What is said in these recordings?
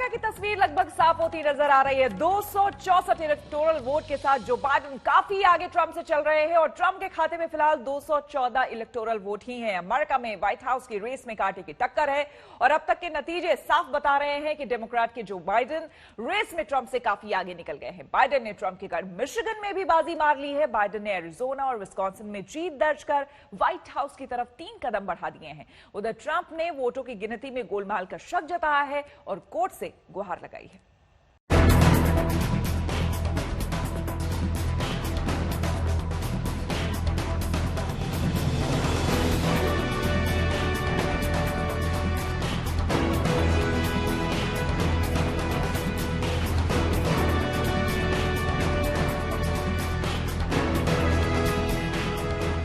America की तस्वीर लगभग साफ होती नजर आ रही है। 264 इलेक्टोरल वोट के साथ जो बाइडेन काफी आगे ट्रंप से चल रहे हैं और ट्रंप के खाते में फिलहाल 214 इलेक्टोरल वोट ही हैं। अमेरिका में व्हाइट हाउस की रेस में कांटे की टक्कर है और अब तक के नतीजे साफ बता रहे हैं कि डेमोक्रेट के जो बाइडेन रेस में ट्रंप से काफी आगे निकल गए हैं। बाइडेन ने ट्रंप के गढ़ मिशिगन में भी बाजी मार ली है। बाइडेन ने एरिजोना और विस्कॉन्सिन में जीत दर्ज कर व्हाइट हाउस की तरफ 3 कदम बढ़ा दिए हैं। उधर ट्रंप ने वोटों की गिनती में गोलमाल का शक जताया है और कोर्ट से गुहार लगाई है।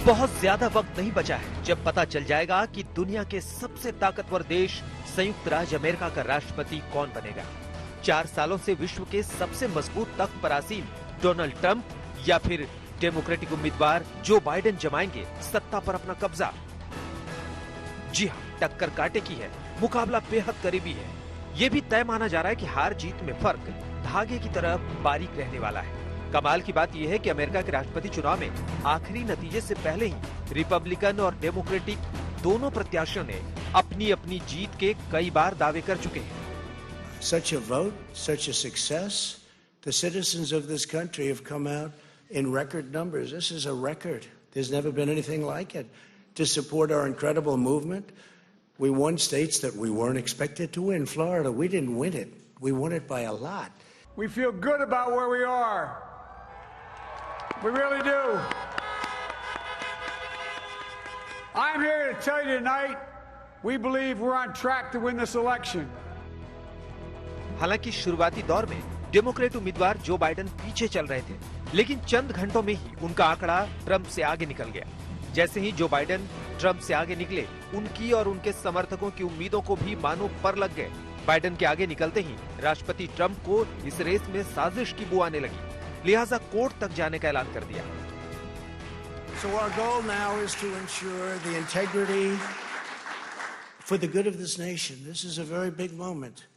बहुत ज्यादा वक्त नहीं बचा है जब पता चल जाएगा कि दुनिया के सबसे ताकतवर देश संयुक्त राज्य अमेरिका का राष्ट्रपति कौन बनेगा। 4 सालों से विश्व के सबसे मजबूत तख्त पर आसीन डोनाल्ड ट्रंप या फिर डेमोक्रेटिक उम्मीदवार जो बाइडेन जमाएंगे सत्ता पर अपना कब्जा। जी हाँ, टक्कर कांटे की है, मुकाबला बेहद करीबी है। ये भी तय माना जा रहा है कि हार जीत में फर्क धागे की तरह बारीक रहने वाला है। कमाल की बात यह है कि अमेरिका के राष्ट्रपति चुनाव में आखिरी नतीजे से पहले ही रिपब्लिकन और डेमोक्रेटिक दोनों प्रत्याशियों ने अपनी अपनी जीत के कई बार दावे कर चुके हैं। Such a vote, such a success. The citizens of this country have come out in record numbers. This is a record. There's never been anything like it. To support our incredible movement, we won states that we weren't expected to win. Florida, we didn't win it. We won it by a lot. We feel good about where we are. We really do. I'm here to tell you tonight, we believe we're on track to win this election. हालांकि शुरुआती दौर में Democrat उम्मीदवार Joe Biden पीछे चल रहे थे, लेकिन चंद घंटों में ही उनका आंकड़ा ट्रंप से आगे निकल गया। जैसे ही जो बाइडेन ट्रंप से आगे निकले, उनकी और उनके समर्थकों की उम्मीदों को भी मानो पर लग गए। बाइडेन के आगे निकलते ही राष्ट्रपति ट्रंप को इस रेस में साजिश की बू आने लगी, लिहाजा कोर्ट तक जाने का ऐलान कर दिया। So our goal now is to ensure the integrity for the good of this nation. This is a very big moment.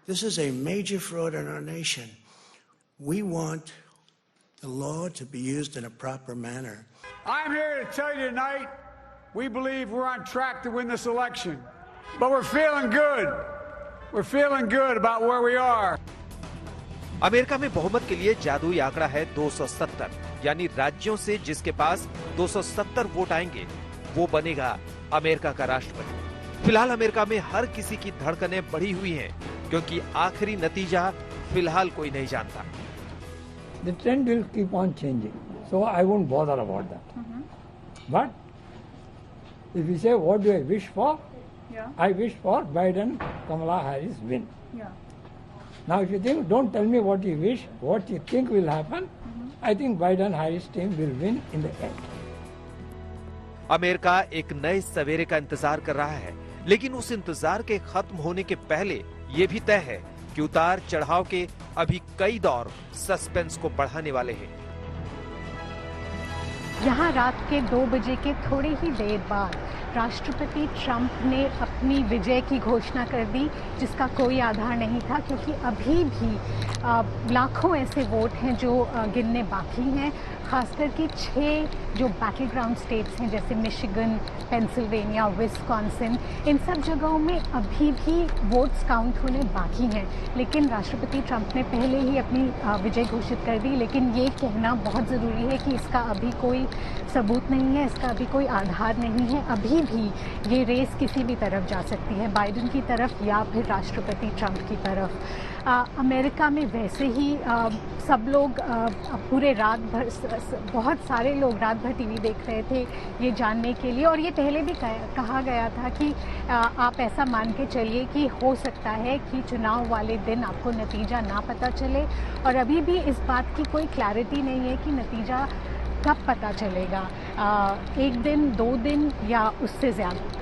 This is a major fraud in our nation. We want the law to be used in a proper manner. I'm here to tell you tonight, we believe we're on track to win this election. But we're feeling good. We're feeling good about where we are. America में बहुमत के लिए जादुई आंकड़ा है 270, यानी राज्यों से जिसके पास 270 वोट आएंगे वो बनेगा अमेरिका का राष्ट्रपति। फिलहाल अमेरिका में हर किसी की धड़कनें बढ़ी हुई हैं, क्योंकि आखिरी नतीजा फिलहाल कोई नहीं जानता। The trend will keep on changing, so I won't bother about that. But if you say what do I wish for, I wish for Biden, Kamala Harris win. Now, if you think, don't tell me what you wish, what you think will happen. I think Biden-Harris team will win in the end. America एक नए सवेरे का इंतजार कर रहा है, लेकिन उस इंतजार के खत्म होने के पहले ये भी तय है कि उतार चढ़ाव के अभी कई दौर सस्पेंस को बढ़ाने वाले हैं। यहाँ रात के 2 बजे के थोड़ी ही देर बाद राष्ट्रपति ट्रंप ने अपनी विजय की घोषणा कर दी, जिसका कोई आधार नहीं था, क्योंकि अभी भी लाखों ऐसे वोट हैं जो गिनने बाकी हैं। खासकर के 6 जो बैटल ग्राउंड स्टेट्स हैं जैसे मिशिगन, पेंसिल्वेनिया, विस्कॉन्सिन, इन सब जगहों में अभी भी वोट्स काउंट होने बाकी हैं। लेकिन राष्ट्रपति ट्रंप ने पहले ही अपनी विजय घोषित कर दी। लेकिन ये कहना बहुत ज़रूरी है कि इसका अभी कोई सबूत नहीं है, इसका अभी कोई आधार नहीं है। अभी भी ये रेस किसी भी तरफ जा सकती है, बाइडेन की तरफ या फिर राष्ट्रपति ट्रंप की तरफ। अमेरिका में वैसे ही सब लोग पूरे रात भर, बहुत सारे लोग रात भर टीवी देख रहे थे ये जानने के लिए, और ये पहले भी कहा गया था कि आप ऐसा मान के चलिए कि हो सकता है कि चुनाव वाले दिन आपको नतीजा ना पता चले, और अभी भी इस बात की कोई क्लैरिटी नहीं है कि नतीजा कब पता चलेगा, 1 दिन, 2 दिन या उससे ज़्यादा।